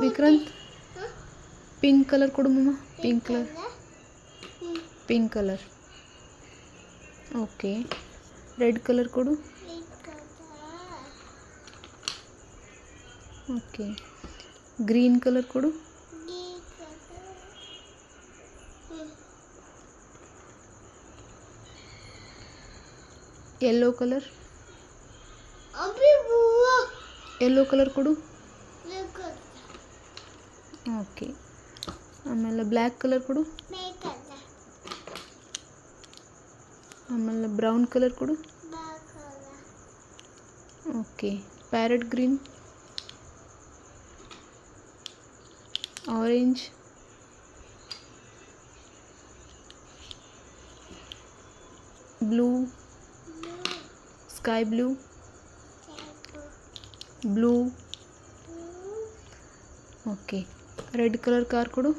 Vikrant pink colour ಕೊಡು ಮಮ್ಮ. Pink colour. Okay. Red colour ಕೊಡು. ಓಕೆ. ಗ್ರೀನ್ ಕಲರ್ ಕೊಡು. Yellow colour. ಯೆಲ್ಲೋ ಕಲರ್ ಕೊಡು. ಓಕೆ. ಆಮೇಲೆ ಬ್ಲ್ಯಾಕ್ ಕಲರ್ ಕೊಡು. ಆಮೇಲೆ ಬ್ರೌನ್ ಕಲರ್ ಕೊಡು. Okay. Parrot green. Orange. Blue. Sky blue. Blue. Okay. Red colour car ಕೊಡು.